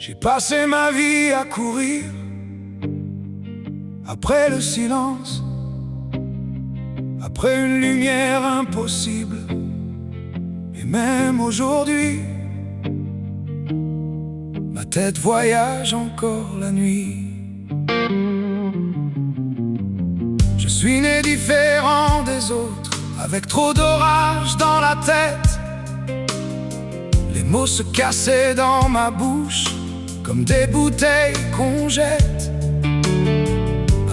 J'ai passé ma vie à courir après le silence, après une lumière impossible. Et même aujourd'hui, ma tête voyage encore la nuit. Je suis né différent des autres, avec trop d'orage dans la tête. Les mots se cassaient dans ma bouche comme des bouteilles qu'on jette.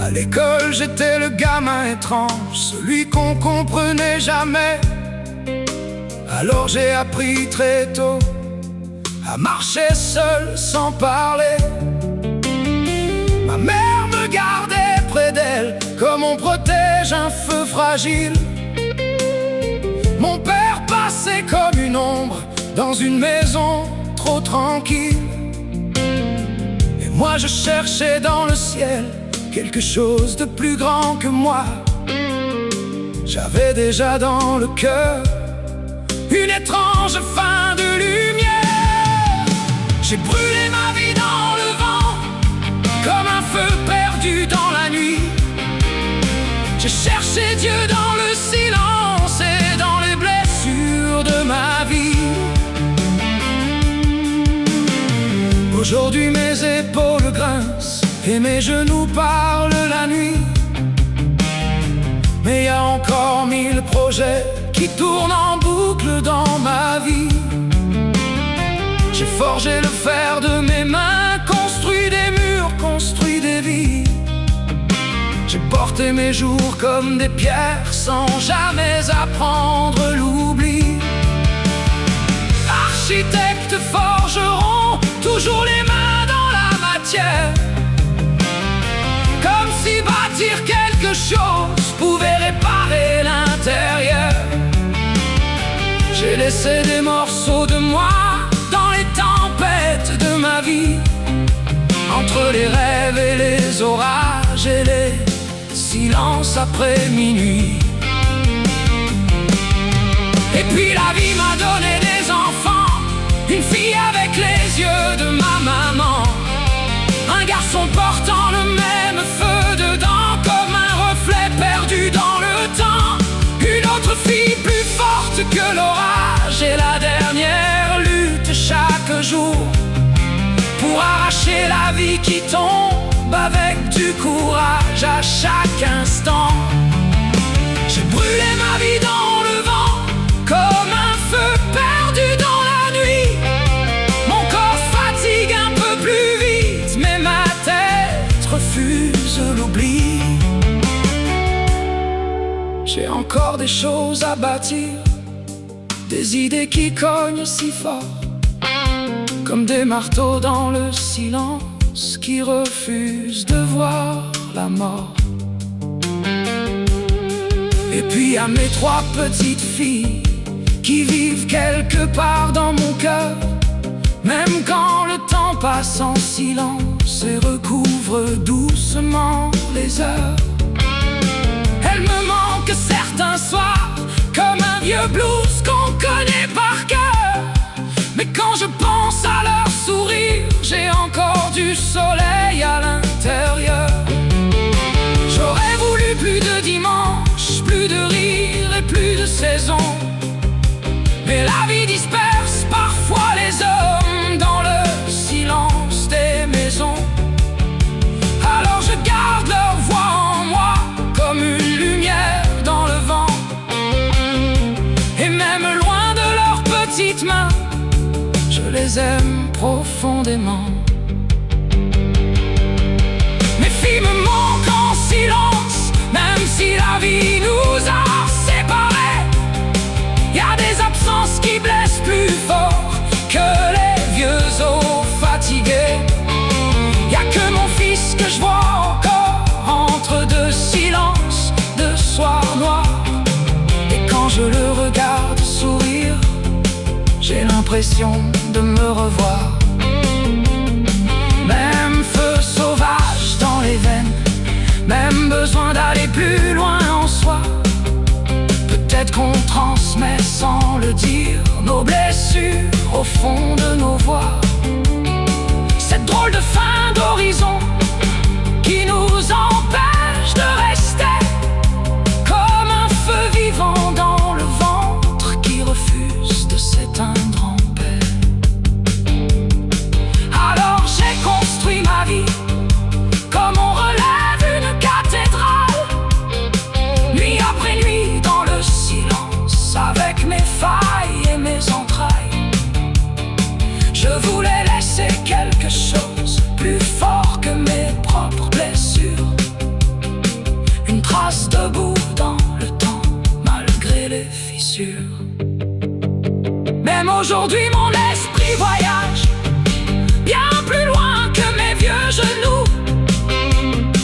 À l'école, j'étais le gamin étrange, celui qu'on comprenait jamais. Alors j'ai appris très tôt à marcher seul sans parler. Ma mère me gardait près d'elle comme on protège un feu fragile. Mon père passait comme une ombre dans une maison trop tranquille. Et moi je cherchais dans le ciel quelque chose de plus grand que moi. J'avais déjà dans le cœur une étrange fin de lumière. J'ai brûlé ma vie dans le vent, comme un feu perdu dans la nuit. J'ai cherché Dieu dans le silence et dans les blessures de ma vie. Aujourd'hui mes épaules grincent et mes genoux parlent la nuit. Mais y a encore 1000 projets qui tournent en boucle dans ma vie. J'ai forgé le fer de mes mains, construit des murs, construit des vies. J'ai porté mes jours comme des pierres sans jamais apprendre l'oubli. Architecte, forgeron, toujours les mains dans la matière. Comme si bâtir quelque chose pouvait réparer l'intérieur. J'ai laissé des morceaux de moi dans les tempêtes de ma vie, entre les rêves et les orages et les silences après minuit. Et puis la vie m'a donné des enfants, une fille avec les yeux de ma maman, un garçon portant le même feu dedans, comme un reflet perdu dans le temps, une autre fille plus forte que l'orage, et la dernière lutte chaque jour pour arracher la vie qui tombe avec du courage à chaque instant. J'ai brûlé ma vie dans le vent, comme un feu perdu dans la nuit. Mon corps fatigue un peu plus vite, mais ma tête refuse l'oubli. J'ai encore des choses à bâtir, des idées qui cognent si fort, comme des marteaux dans le silence qui refusent de voir la mort. Et puis à mes 3 petites filles qui vivent quelque part dans mon cœur, même quand le temps passe en silence et recouvre doucement les heures. Elles me manquent certains soirs, comme un vieux blues qu'on connaît par cœur. Mais quand je pense à leur sourire, j'ai encore du soleil à l'intérieur. J'aurais voulu plus de dimanche, plus de rire et plus de saison. Mais la vie disperse parfois les hommes dans le silence des maisons. Alors je garde leur voix en moi comme une lumière dans le vent. Et même loin de leurs petites mains, je les aime profondément. Mes filles me manquent en silence, même si la vie nous a séparés. Y a des absences qui blessent plus fort que les vieux os fatigués. Y a que mon fils que je vois encore entre 2 silences de soir noir. Et quand je le regarde sourire, j'ai l'impression de me revoir. Même feu sauvage dans les veines, même besoin d'aller plus loin en soi. Peut-être qu'on transmet sans le dire nos blessures au fond de nos voix. voulais laisser quelque chose plus fort que mes propres blessures. Une trace debout dans le temps, malgré les fissures. Même aujourd'hui mon esprit voyage bien plus loin que mes vieux genoux.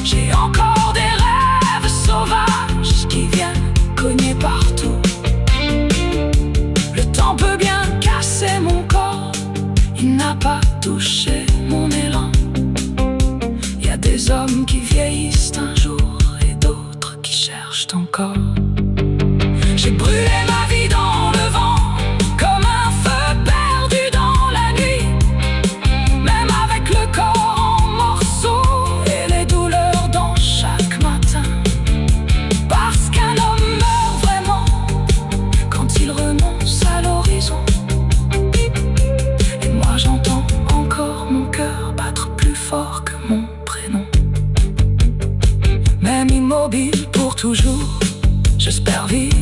J'ai encore des rêves sauvages qui viennent cogner partout. Le temps peut bien casser mon corps, il n'a pas touché mon élan. Il y a des hommes qui vieillissent un jour et d'autres qui cherchent encore. J'ai brûlé ma vie dans le vent, comme un feu perdu dans la nuit. Même avec le corps en morceaux et les douleurs dans chaque matin. Parce qu'un homme meurt vraiment quand il renonce à l'horizon. Et moi j'entends encore mon cœur battre plus fort que mon prénom. Même immobile pour toujours, j'espère vivre